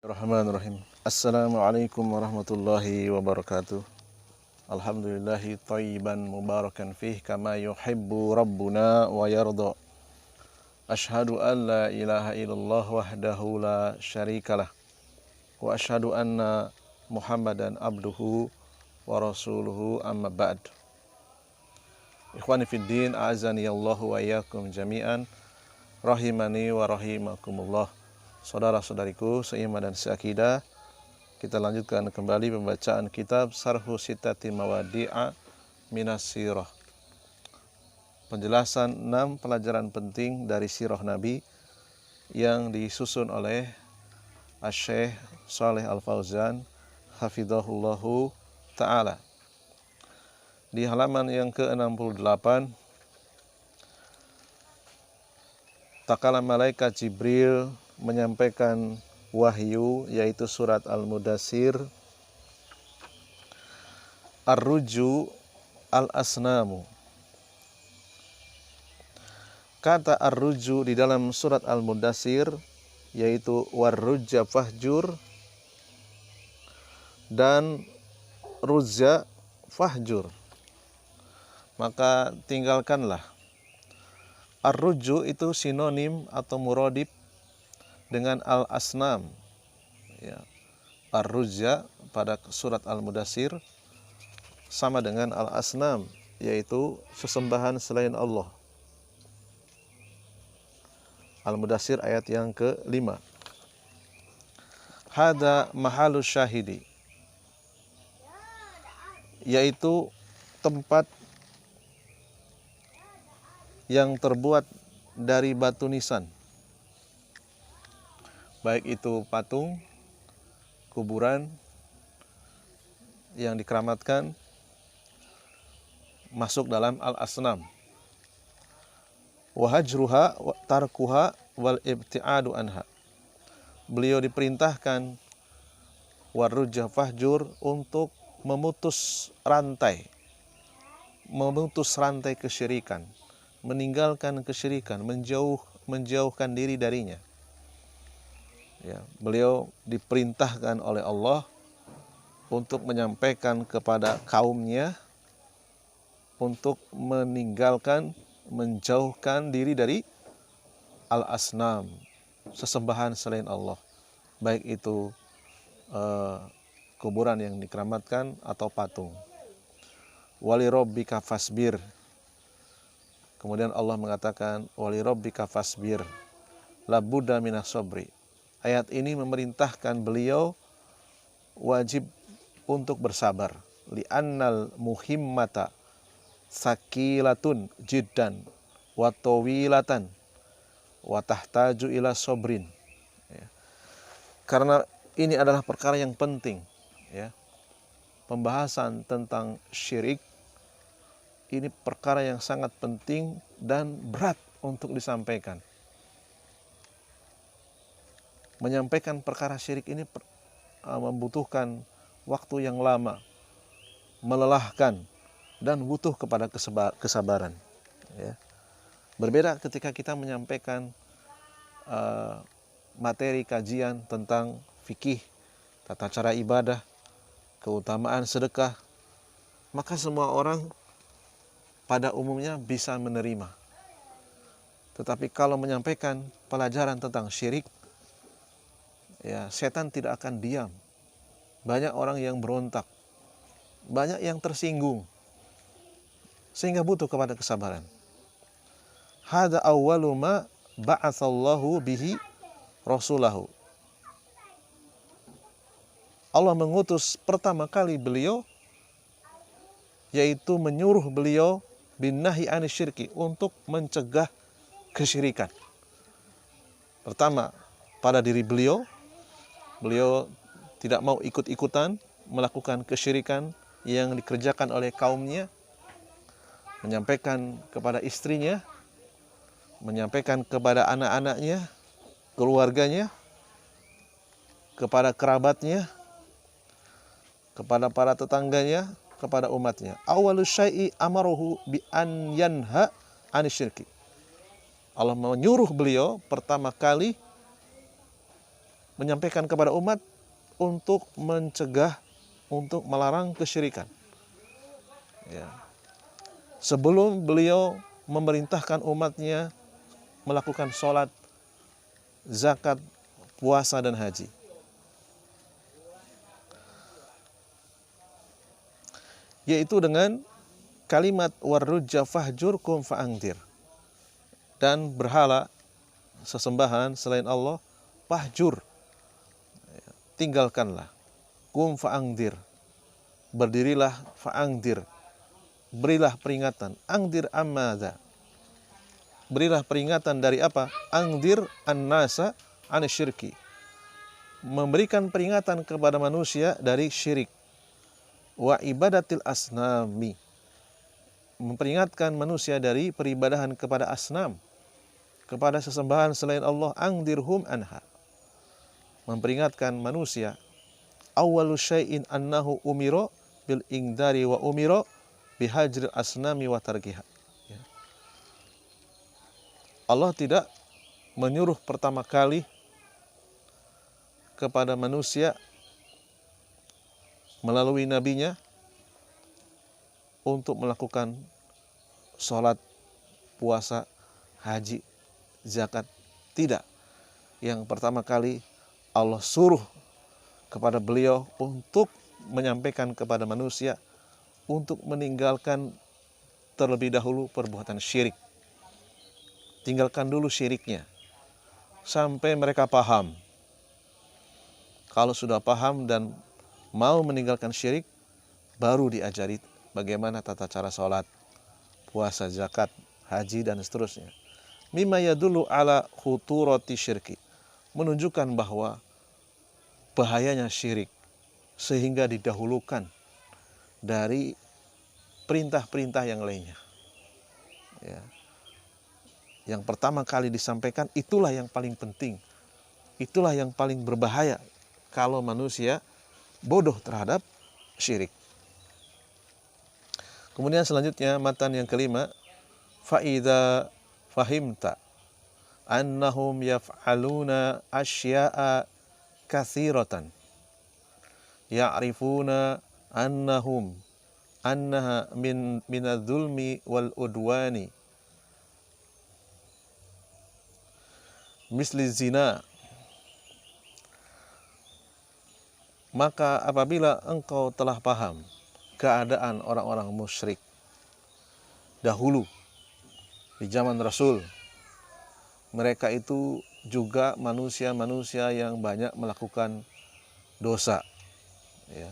Bismillahirrahmanirrahim. Assalamualaikum warahmatullahi wabarakatuh. Alhamdulillahi thayyiban mubarakan fih kama yuhibbu rabbuna wa yarda. Ashhadu an la ilaha illallah wahdahu la syarikalah. Wa ashhadu anna Muhammadan abduhu wa rasuluhu amma ba'd. Ikhwani fid din, a'azani Allahu wa iyyakum jami'an. Rahimani wa rahimakumullah. Saudara-saudariku seiman dan seakidah, kita lanjutkan kembali pembacaan kitab Sarhu Sittati Mawadi'a Minas Sirah. Penjelasan 6 pelajaran penting dari sirah Nabi yang disusun oleh Asy-Syaikh Shalih Al-Fauzan hafizahullahu ta'ala. Di halaman yang ke-68, takala malaikat Jibril menyampaikan wahyu, yaitu surat Al-Mudassir, Ar-Ruju Al-Asnamu. Kata Ar-Ruju di dalam surat Al-Mudassir yaitu War-Rujja Fahjur dan Ruzza Fahjur. Maka tinggalkanlah. Ar-Ruju itu sinonim atau muradif dengan al-asnam, ya. Ar-Rujja pada surat Al-Mudassir sama dengan al-asnam, yaitu sesembahan selain Allah. Al-Mudassir ayat yang ke-5. Hada mahalus syahidi, yaitu tempat yang terbuat dari batu nisan, baik itu patung, kuburan yang dikeramatkan, masuk dalam al-asnam. Wahajruha tarkuha wal ibti'adu anha. Beliau diperintahkan warujah fahjur untuk memutus rantai kesyirikan, meninggalkan kesyirikan, menjauhkan diri darinya. Ya, beliau diperintahkan oleh Allah untuk menyampaikan kepada kaumnya untuk menjauhkan diri dari al-asnam, sesembahan selain Allah, baik itu kuburan yang dikeramatkan atau patung. Wali rabbika fasbir. Kemudian Allah mengatakan wali rabbika fasbir, labudda minas sabri. Ayat ini memerintahkan beliau wajib untuk bersabar. Li'annal muhimmata sakilatun jiddan wa tawilatan wa tahtaju ila sabrin. Ya. Karena ini adalah perkara yang penting, ya. Pembahasan tentang syirik ini perkara yang sangat penting dan berat untuk disampaikan. Menyampaikan perkara syirik ini membutuhkan waktu yang lama, melelahkan, dan butuh kepada kesabaran. Ya. Berbeda ketika kita menyampaikan materi kajian tentang fikih, tata cara ibadah, keutamaan sedekah, maka semua orang pada umumnya bisa menerima. Tetapi kalau menyampaikan pelajaran tentang syirik, ya, setan tidak akan diam. Banyak orang yang berontak, banyak yang tersinggung, sehingga butuh kepada kesabaran. Hada awwalu ma ba'atsallahu bihi rasulahu. Allah mengutus pertama kali beliau, yaitu menyuruh beliau binnahi anisyirki, untuk mencegah kesyirikan. Pertama, pada diri beliau tidak mau ikut-ikutan melakukan kesyirikan yang dikerjakan oleh kaumnya, menyampaikan kepada istrinya, menyampaikan kepada anak-anaknya, keluarganya, kepada kerabatnya, kepada para tetangganya, kepada umatnya. Awwalu syai'i amaruhu bi an yanha anisyirki. Allah menyuruh beliau pertama kali menyampaikan kepada umat untuk mencegah, untuk melarang kesyirikan. Ya. Sebelum beliau memerintahkan umatnya melakukan sholat, zakat, puasa, dan haji. Yaitu dengan kalimat warrujja fahjurkum fa'angdir. Dan berhala, sesembahan selain Allah, fahjur, tinggalkanlah. Kum fa'angdir, berdirilah, fa'angdir, berilah peringatan. Angdir ammadha, berilah peringatan dari apa? Angdir an-nasa anisyirki, memberikan peringatan kepada manusia dari syirik. Wa ibadatil asnami, memperingatkan manusia dari peribadahan kepada asnam, kepada sesembahan selain Allah. Angdirhum anha, memperingatkan manusia. Awwalu syai'in annahu umiro bil ingdari wa umiro bihajril asnami wa tarkiha. Allah tidak menyuruh pertama kali kepada manusia melalui nabinya untuk melakukan sholat, puasa, haji, zakat. Tidak. Yang pertama kali Allah suruh kepada beliau untuk menyampaikan kepada manusia untuk meninggalkan terlebih dahulu perbuatan syirik. Tinggalkan dulu syiriknya sampai mereka paham. Kalau sudah paham dan mau meninggalkan syirik, baru diajari bagaimana tata cara sholat, puasa, zakat, haji, dan seterusnya. Mimma yadullu ala khuturati syirki, menunjukkan bahwa bahayanya syirik, sehingga didahulukan dari perintah-perintah yang lainnya. Ya. Yang pertama kali disampaikan, itulah yang paling penting, itulah yang paling berbahaya kalau manusia bodoh terhadap syirik. Kemudian selanjutnya matan yang kelima, faida fahimta annahum yaf'aluna asya'a katsiratan ya'rifuna annaha minadh-dhulmi wal udwani misli zina. Maka apabila engkau telah paham keadaan orang-orang musyrik dahulu di zaman Rasul, mereka itu juga manusia-manusia yang banyak melakukan dosa, ya,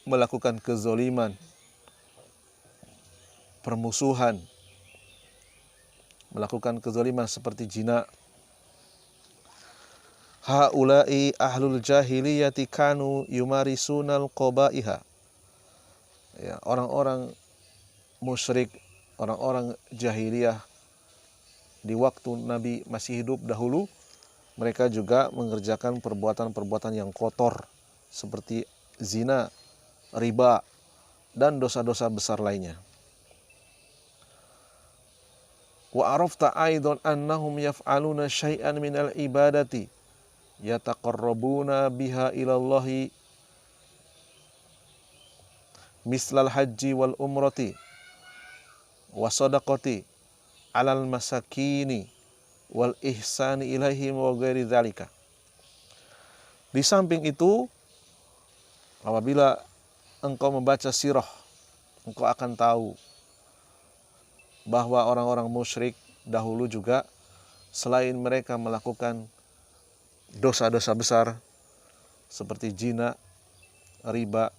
melakukan kezoliman, permusuhan, melakukan kezoliman seperti zina. Haula'i ahlul jahiliyati kanu yumarisunal qabaiha. Ya, orang-orang musyrik, orang-orang jahiliyah di waktu Nabi masih hidup dahulu, mereka juga mengerjakan perbuatan-perbuatan yang kotor seperti zina, riba, dan dosa-dosa besar lainnya. Wa arafta aidan annahum yaf'aluna syai'an minal ibadati yataqarrabuna biha ilallahi mislal haji wal umrati wa sadaqati alal masakini wal ihsani ilaihim wa ghairi dzalika. Di samping itu, apabila engkau membaca sirah, engkau akan tahu bahwa orang-orang musyrik dahulu juga, selain mereka melakukan dosa-dosa besar seperti zina, riba,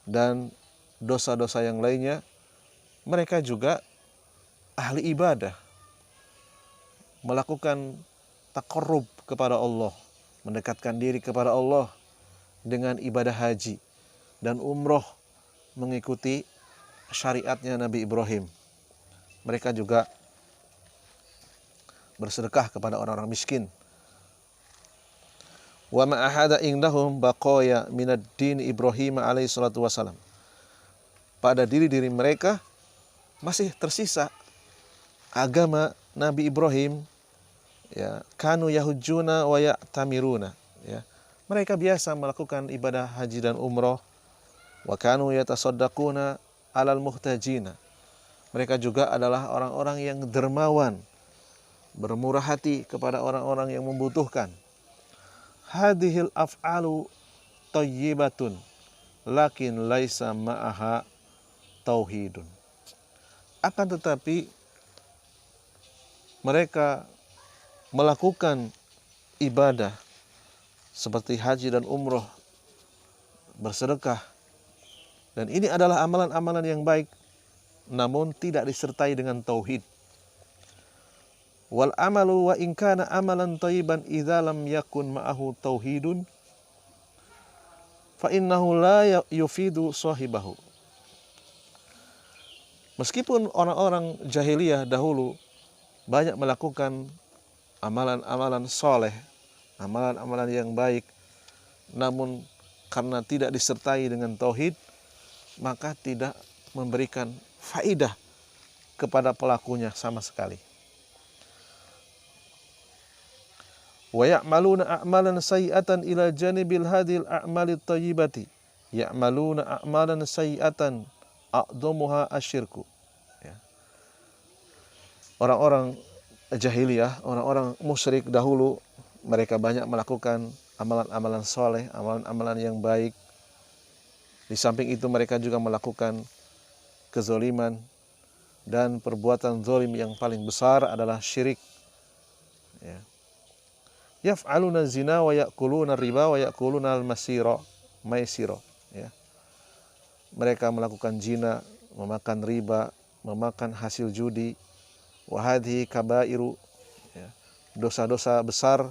dan dosa-dosa yang lainnya, mereka juga ahli ibadah, melakukan taqarrub kepada Allah, mendekatkan diri kepada Allah dengan ibadah haji dan umroh, mengikuti syariatnya Nabi Ibrahim. Mereka juga bersedekah kepada orang-orang miskin. Wa ma ahada indahum baqaya minad din Ibrahim alaihi salatu wasalam. Pada diri-diri mereka masih tersisa agama Nabi Ibrahim ya, kanu yahujjuna wa ya'tamiruna, ya. Mereka biasa melakukan ibadah haji dan umroh. Wa kanu yatasaddaquna 'alal muhtajina. Mereka juga adalah orang-orang yang dermawan, bermurah hati kepada orang-orang yang membutuhkan. Hadhil af'alu thayyibatun lakin laisa ma'aha tauhidun. Akan tetapi mereka melakukan ibadah seperti haji dan umroh, bersedekah, dan ini adalah amalan-amalan yang baik, namun tidak disertai dengan tauhid. Wal amalu wa in kana amalan thayyiban idza lam yakun ma'ahu tauhidun fa innahu la yufidu sahibahu. Meskipun orang-orang jahiliyah dahulu banyak melakukan amalan-amalan soleh, amalan-amalan yang baik, namun karena tidak disertai dengan tauhid, maka tidak memberikan faidah kepada pelakunya sama sekali. Wa ya'maluna a'malan sayyi'atan ila janibil hadil a'malit thayyibati. Ya'maluna a'malan sayyi'atan a'dhamuha asyirku. Ya. Orang-orang jahiliyah, orang-orang musyrik dahulu, mereka banyak melakukan amalan-amalan soleh, amalan-amalan yang baik. Di samping itu mereka juga melakukan kezoliman, dan perbuatan zolim yang paling besar adalah syirik. Ya. Yaf'aluna zina wa ya'kuluna riba wa ya'kuluna maisiro. Ya. Mereka melakukan zina, memakan riba, memakan hasil judi. Wa hadhihi kabairu, ya. Dosa-dosa besar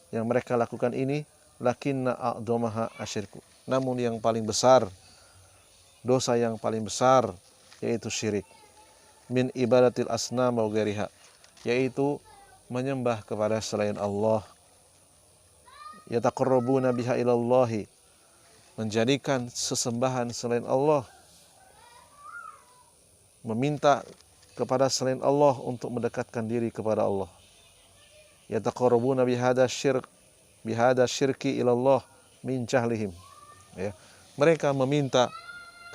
yang mereka lakukan ini, lakinna a'dhamaha asyirku. Namun yang paling besar, dosa yang paling besar yaitu syirik. Min ibadatil asnam wa ghairiha, yaitu menyembah kepada selain Allah. Yataqarrabuna biha ilallahi, menjadikan sesembahan selain Allah, meminta kepada selain Allah untuk mendekatkan diri kepada Allah. Yataqarrabuna bihada syirki ilallah min jahlihim. Ya. Mereka meminta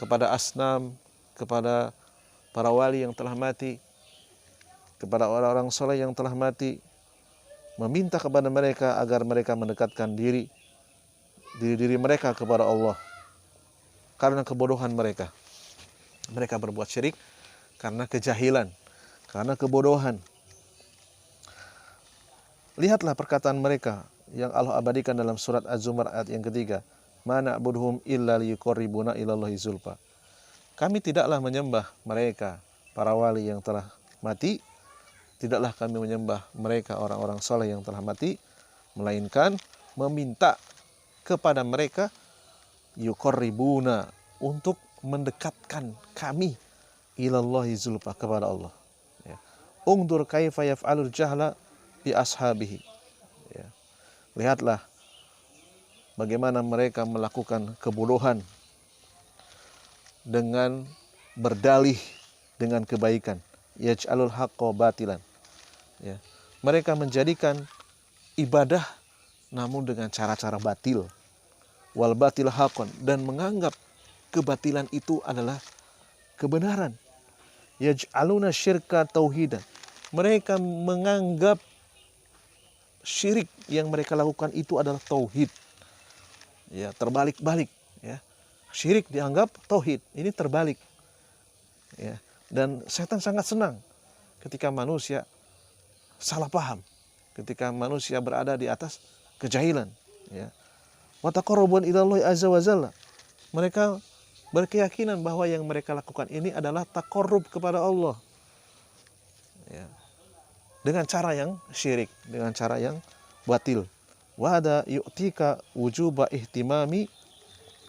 kepada asnam, kepada para wali yang telah mati, kepada orang-orang soleh yang telah mati, meminta kepada mereka agar mereka mendekatkan diri mereka kepada Allah karena kebodohan mereka. Mereka berbuat syirik karena kejahilan, karena kebodohan. Lihatlah perkataan mereka yang Allah abadikan dalam surat Az-Zumar ayat yang ketiga. Ma na'buduhum illa liyuqarribuna ilallahi zulfa. Kami tidaklah menyembah mereka, para wali yang telah mati, tidaklah kami menyembah mereka, orang-orang soleh yang telah mati, melainkan meminta kepada mereka yuqarribuna, untuk mendekatkan kami ilallahi zulfa, kepada Allah. Ya. Ungdur kaifa yaf'alul jahla bi ashabihi. Ya. Lihatlah bagaimana mereka melakukan kebodohan dengan berdalih dengan kebaikan. Yaj'alul haqqo batilan. Ya. Mereka menjadikan ibadah namun dengan cara-cara batil. Wal batil haqqon, dan menganggap kebatilan itu adalah kebenaran. Yaj'aluna syirka tauhidan. Mereka menganggap syirik yang mereka lakukan itu adalah tauhid. Ya, terbalik-balik, ya. Syirik dianggap tauhid, ini terbalik. Ya. Dan setan sangat senang ketika manusia salah paham, ketika manusia berada di atas kejahilan, ya. Wa taqarrubun ilallahi azza wa jalla. Mereka berkeyakinan bahwa yang mereka lakukan ini adalah taqarrub kepada Allah. Ya. Dengan cara yang syirik, dengan cara yang batil. Wa hada yu'tika wujuba ihtimami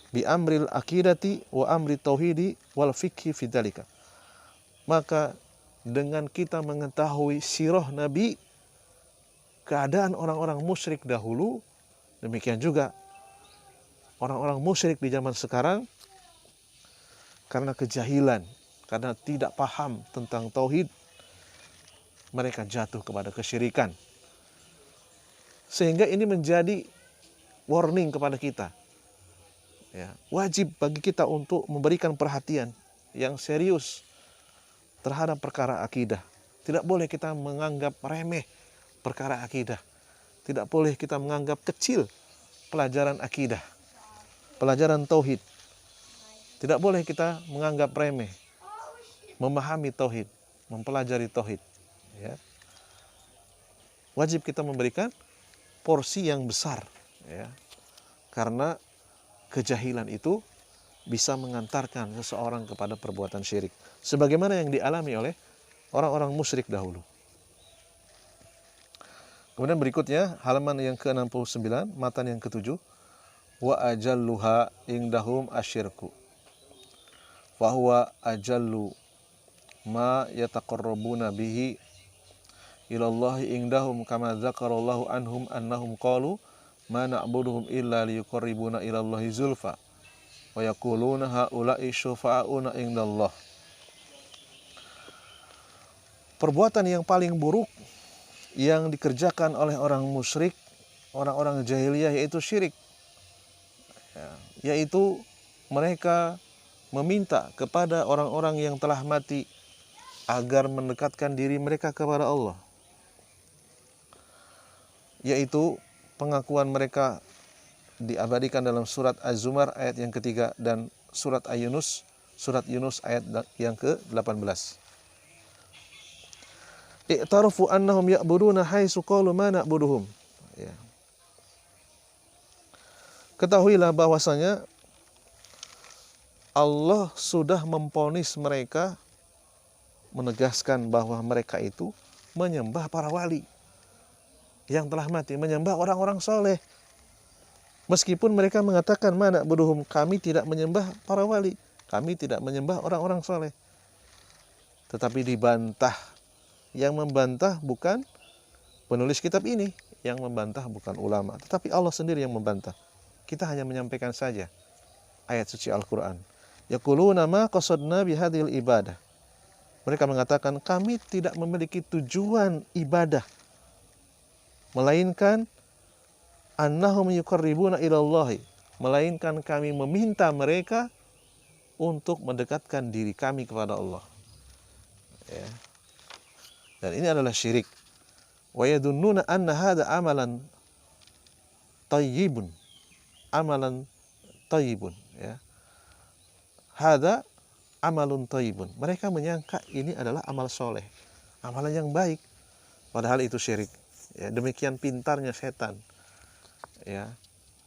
bi amril akidati wa amri tauhidi wal fikhi fi dzalika. Maka dengan kita mengetahui sirah Nabi, keadaan orang-orang musyrik dahulu, demikian juga orang-orang musyrik di zaman sekarang, karena kejahilan, karena tidak paham tentang tauhid, mereka jatuh kepada kesyirikan. Sehingga ini menjadi warning kepada kita. Ya, wajib bagi kita untuk memberikan perhatian yang serius terhadap perkara akidah. Tidak boleh kita menganggap remeh perkara akidah. Tidak boleh kita menganggap kecil pelajaran akidah, pelajaran tauhid. Tidak boleh kita menganggap remeh memahami tauhid, mempelajari tauhid. Ya. Wajib kita memberikan porsi yang besar, ya. Karena kejahilan itu bisa mengantarkan seseorang kepada perbuatan syirik, sebagaimana yang dialami oleh orang-orang musyrik dahulu. Kemudian berikutnya halaman yang ke-69, matan yang ke-7, wa ajalluha indahum asyirku fa huwa ajallu ma yataqarrabuna bihi ilallahi indahum kama dzakarallahu anhum annahum qalu ma na'buduhum illa liyuqarribuna ilallahi zulfa wa yaquluna haula'i syufa'auna indallah. Perbuatan yang paling buruk yang dikerjakan oleh orang musyrik, orang-orang jahiliyah, yaitu syirik, yaitu mereka meminta kepada orang-orang yang telah mati agar mendekatkan diri mereka kepada Allah, yaitu pengakuan mereka diabadikan dalam surat Az-Zumar ayat yang ketiga dan surat surat Yunus ayat yang ke-18. I'tarafu annahum ya'buduna haitsu qalu ma na'buduhum. Ya. Ketahuilah bahwasanya Allah sudah memvonis mereka, menegaskan bahwa mereka itu menyembah para wali yang telah mati, menyembah orang-orang soleh. Meskipun mereka mengatakan mana buduhum, kami tidak menyembah para wali, kami tidak menyembah orang-orang soleh. Tetapi dibantah. Yang membantah bukan penulis kitab ini, yang membantah bukan ulama, tetapi Allah sendiri yang membantah. Kita hanya menyampaikan saja ayat suci Al-Quran. Yaquluna ma qasadna bihadhil ibadah. Mereka mengatakan kami tidak memiliki tujuan ibadah, melainkan annahum yuqarribuna ilallahi, melainkan kami meminta mereka untuk mendekatkan diri kami kepada Allah. Ya. Dan ini adalah syirik. Wa yadunnuna anna hadha amalan tayyibun. Amalan tayyibun, ya. Hadha amalun tayyibun. Mereka menyangka ini adalah amal soleh, amalan yang baik, padahal itu syirik. Ya, demikian pintarnya setan, ya,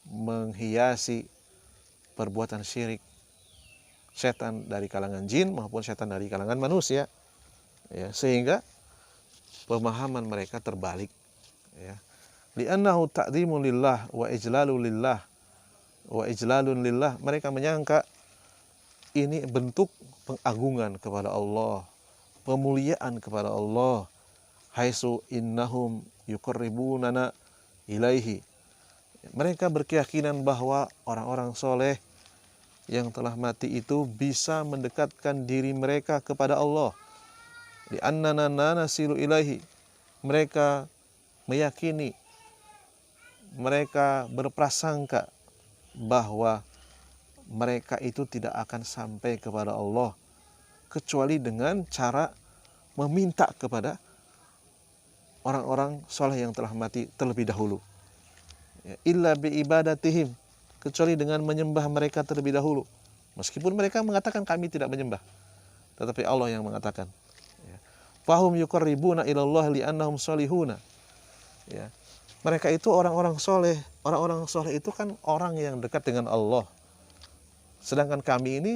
menghiasi perbuatan syirik. Setan dari kalangan jin maupun setan dari kalangan manusia, ya, sehingga pemahaman mereka terbalik, ya. Li'annahu ta'dhimun lillah wa ijlalun lillah wa ijlalun lillah. Mereka menyangka ini bentuk pengagungan kepada Allah, pemuliaan kepada Allah. Haitsu innahum yuqarribunana ilaihi. Mereka berkeyakinan bahwa orang-orang soleh yang telah mati itu bisa mendekatkan diri mereka kepada Allah. Di annana nasilu ilaihi. Mereka meyakini, mereka berprasangka bahwa mereka itu tidak akan sampai kepada Allah kecuali dengan cara meminta kepada orang-orang soleh yang telah mati terlebih dahulu. Illa bi ibadatihim, kecuali dengan menyembah mereka terlebih dahulu. Meskipun mereka mengatakan kami tidak menyembah, tetapi Allah yang mengatakan. Fahum yuqarribuna ilallah li'annahum solihuna. Ya. Mereka itu orang-orang soleh. Orang-orang soleh itu kan orang yang dekat dengan Allah. Sedangkan kami ini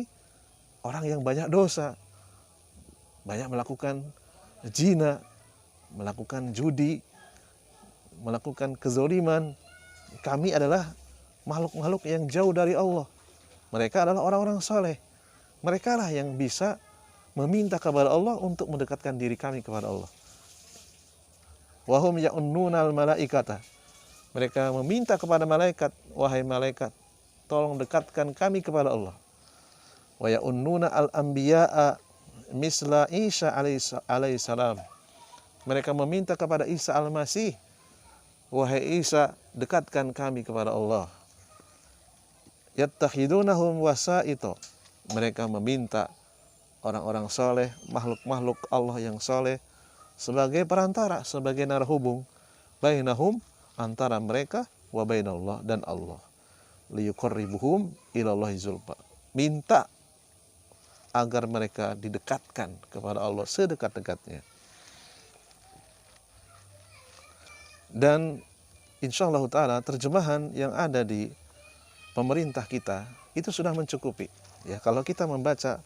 orang yang banyak dosa, banyak melakukan zina, melakukan judi, melakukan kezaliman. Kami adalah makhluk-makhluk yang jauh dari Allah. Mereka adalah orang-orang soleh. Mereka lah yang bisa meminta kepada Allah untuk mendekatkan diri kami kepada Allah. Wahum ya'unnunal malaikata. Mereka meminta kepada malaikat, wahai malaikat, tolong dekatkan kami kepada Allah. Wa ya'unnuna al-anbiya'a misla Isa alaihissalam. Mereka meminta kepada Isa al-Masih wahai Isa, dekatkan kami kepada Allah. Yattakhidunahum wasaito, mereka meminta orang-orang soleh, makhluk-makhluk Allah yang soleh sebagai perantara, sebagai narhubung bainahum, antara mereka, wa bainallah, dan Allah. Liyuqarribuhum ilallahi zulfa, minta agar mereka didekatkan kepada Allah sedekat-dekatnya. Dan insyaallah ta'ala terjemahan yang ada di pemerintah kita itu sudah mencukupi. Ya, kalau kita membaca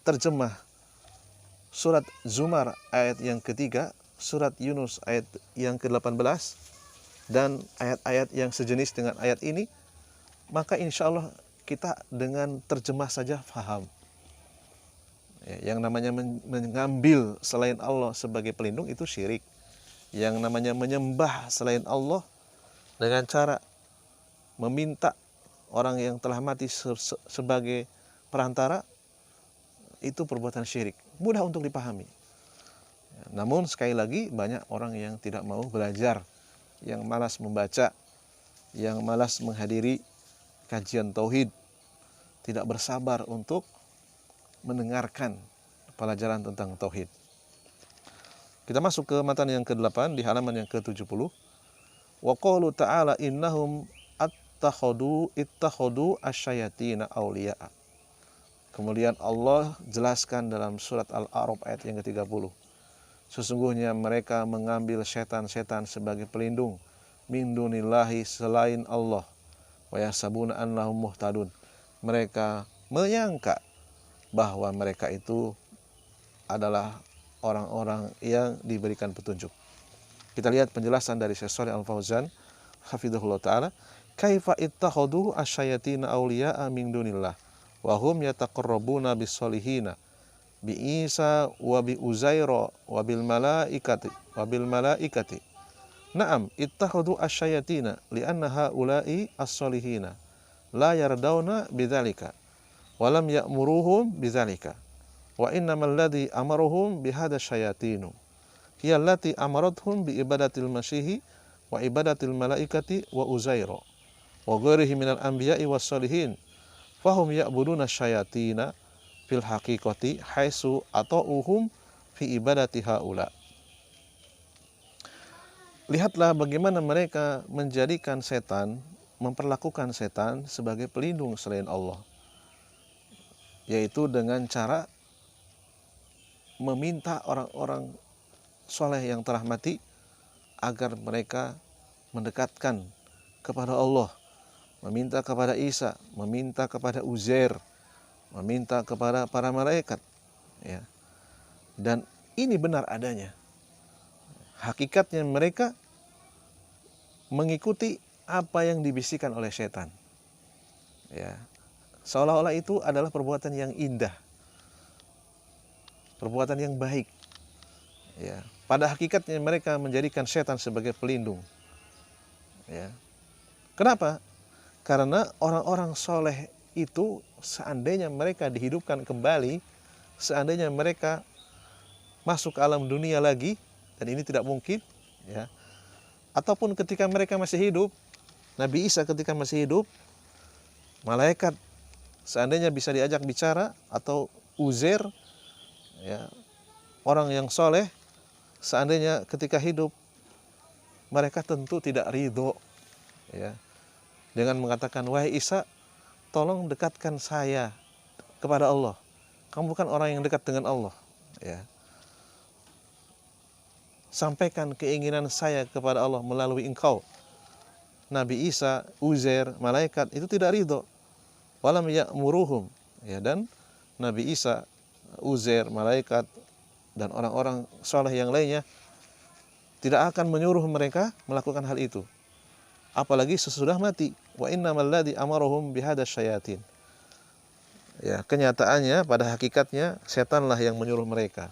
terjemah surat Zumar ayat yang ketiga, surat Yunus ayat yang ke-18, dan ayat-ayat yang sejenis dengan ayat ini, maka insya Allah kita dengan terjemah saja faham. Ya, yang namanya mengambil selain Allah sebagai pelindung itu syirik. Yang namanya menyembah selain Allah dengan cara meminta orang yang telah mati sebagai perantara, itu perbuatan syirik. Mudah untuk dipahami. Namun sekali lagi banyak orang yang tidak mau belajar, yang malas membaca, yang malas menghadiri kajian tauhid, tidak bersabar untuk mendengarkan pelajaran tentang tauhid. Kita masuk ke matan yang ke-8 di halaman yang ke-70. Wa qalu ta'ala innahum ittakhadu asyayatina awliya'a. Kemudian Allah jelaskan dalam surat Al-A'raf ayat yang ke-30. Sesungguhnya mereka mengambil setan-setan sebagai pelindung min dunillahi, selain Allah. Wa yasabuna annahum muhtadun. Mereka menyangka bahwa mereka itu adalah orang-orang yang diberikan petunjuk. Kita lihat penjelasan dari Syekh Shalih Al-Fauzan hafizahullah taala, kaifa ittakhadhu asyayatina awliya'a min dunillah wa hum yataqarrabuna bis-solihina bi Isa wa bi Uzaira wa bil malaikati. Na'am, ittakhadhu asyayatina li'anna haula'i as-solihina la yardawna bidzalika wa lam ya'muruhum bidzalika. Wa innamal ladzi amaruhum bihadza syayatinu hiya allati amarathum bi ibadatil masyihi wa ibadatil malaikati wa Uzaira wa ghairihi minal anbiya'i was sholihin fahum ya'buduna syayatina fil haqiqati haitsu ata'uhum fi ibadati haula. Lihatlah bagaimana mereka menjadikan setan, memperlakukan setan sebagai pelindung selain Allah, yaitu dengan cara meminta orang-orang soleh yang telah mati agar mereka mendekatkan kepada Allah, meminta kepada Isa, meminta kepada Uzair, meminta kepada para malaikat, ya. Dan ini benar adanya. Hakikatnya mereka mengikuti apa yang dibisikkan oleh setan, ya. Seolah-olah itu adalah perbuatan yang indah, perbuatan yang baik, ya. Pada hakikatnya mereka menjadikan setan sebagai pelindung, ya. Kenapa? Karena orang-orang soleh itu seandainya mereka dihidupkan kembali, seandainya mereka masuk ke alam dunia lagi, dan ini tidak mungkin, ya. Ataupun ketika mereka masih hidup, Nabi Isa ketika masih hidup, malaikat seandainya bisa diajak bicara, atau Uzair, ya, orang yang soleh, seandainya ketika hidup, mereka tentu tidak ridho, ya, dengan mengatakan, wahai Isa, tolong dekatkan saya kepada Allah. Kamu bukan orang yang dekat dengan Allah, ya. Sampaikan keinginan saya kepada Allah melalui engkau. Nabi Isa, Uzair, malaikat itu tidak ridho. Walam ya'muruhum, ya, dan Nabi Isa, Uzair, malaikat, dan orang-orang soleh yang lainnya tidak akan menyuruh mereka melakukan hal itu, apalagi sesudah mati. Wa innamal ladzi amaruhum bihadza syayatin. Ya, kenyataannya pada hakikatnya setanlah yang menyuruh mereka.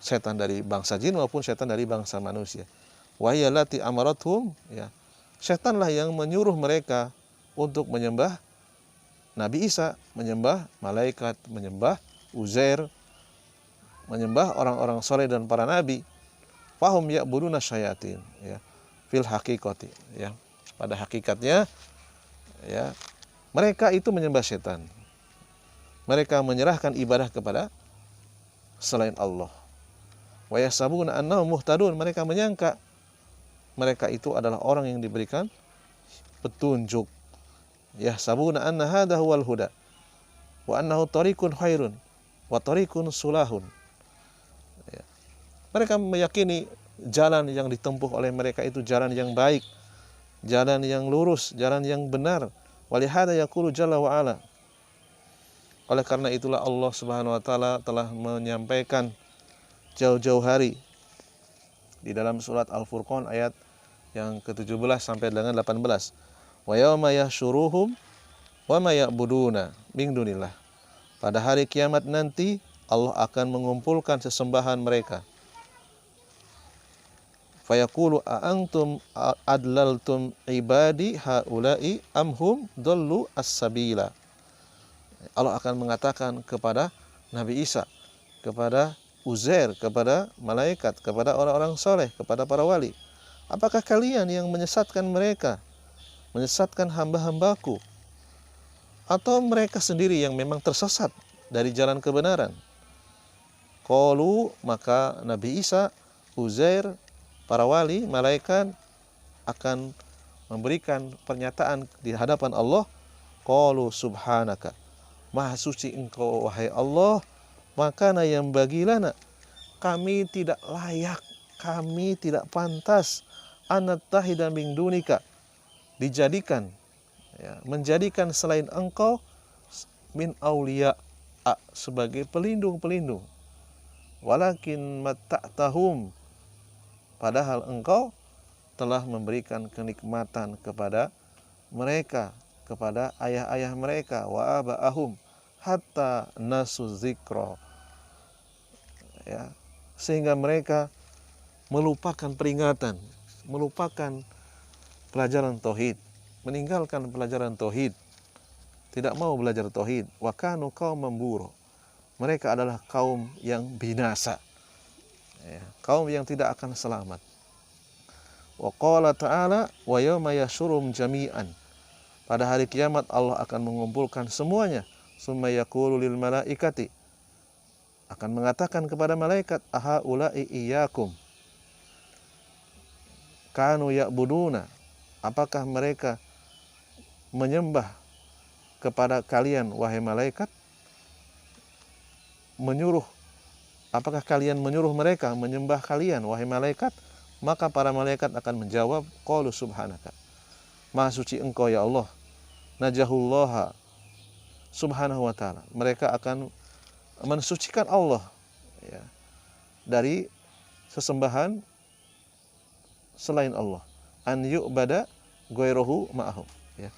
Setan dari bangsa jin maupun setan dari bangsa manusia. Wa hiya allati amarathum, ya. Setanlah yang menyuruh mereka untuk menyembah Nabi Isa, menyembah malaikat, menyembah Uzair, menyembah orang-orang soleh dan para nabi. fahum ya'buduna syayatin, ya, fil haqiqati, ya, pada hakikatnya, ya, mereka itu menyembah setan. Mereka menyerahkan ibadah kepada selain Allah. Wa yahsabuna annahum muhtadun, mereka menyangka mereka itu adalah orang yang diberikan petunjuk. Yahsabuna anna hadha huwal huda wa annahu tariqun khairun wa tariqun sulahun. Ya. Mereka meyakini jalan yang ditempuh oleh mereka itu jalan yang baik, jalan yang lurus, jalan yang benar. Walihada yaqulu jalla wa ala. Oleh karena itulah Allah Subhanahu wa taala telah menyampaikan jauh-jauh hari di dalam surat Al-Furqan ayat yang ke-17 sampai dengan 18. Wa yauma yahsyuruhum wa ma ya'buduna min dunillah. Pada hari kiamat nanti Allah akan mengumpulkan sesembahan mereka. Fayaqulu a antum adlaltum ibadi haula'i amhum dallu as-sabila. Allah akan mengatakan kepada Nabi Isa, kepada Uzair, kepada malaikat, kepada orang-orang soleh, kepada para wali, apakah kalian yang menyesatkan mereka, menyesatkan hamba-hambaku, atau mereka sendiri yang memang tersesat dari jalan kebenaran? Qalu, maka Nabi Isa, Uzair, para wali, malaikat akan memberikan pernyataan di hadapan Allah. Qalu subhanaka, maha suci engkau wahai Allah, makana yang bagilana, kami tidak layak, kami tidak pantas, anattahida min dunika, dijadikan, ya, menjadikan selain engkau, min auliya, sebagai pelindung-pelindung. Walakin matta'tahum, padahal engkau telah memberikan kenikmatan kepada mereka, kepada ayah-ayah mereka, wa aba'ahum hatta nasu zikra, ya, sehingga mereka melupakan peringatan, melupakan pelajaran tauhid, meninggalkan pelajaran tauhid, tidak mau belajar tauhid. Wa kanu qauman bura, mereka adalah kaum yang binasa, ya, kaum yang tidak akan selamat. Wa qala ta'ala wa yawma yahsyurum jami'an, pada hari kiamat Allah akan mengumpulkan semuanya. Summa yaqulu lil malaikati, akan mengatakan kepada malaikat, aha ula'i iyyakum kanu ya'buduna, apakah mereka menyembah kepada kalian wahai malaikat? Menyuruh, apakah kalian menyuruh mereka menyembah kalian wahai malaikat? Maka para malaikat akan menjawab, qalu subhanaka, maha suci engkau ya Allah, najahullaha subhanahu wa ta'ala, mereka akan mensucikan Allah, ya, dari sesembahan selain Allah, an yu'bada ghairuhu ma'ahum, ya,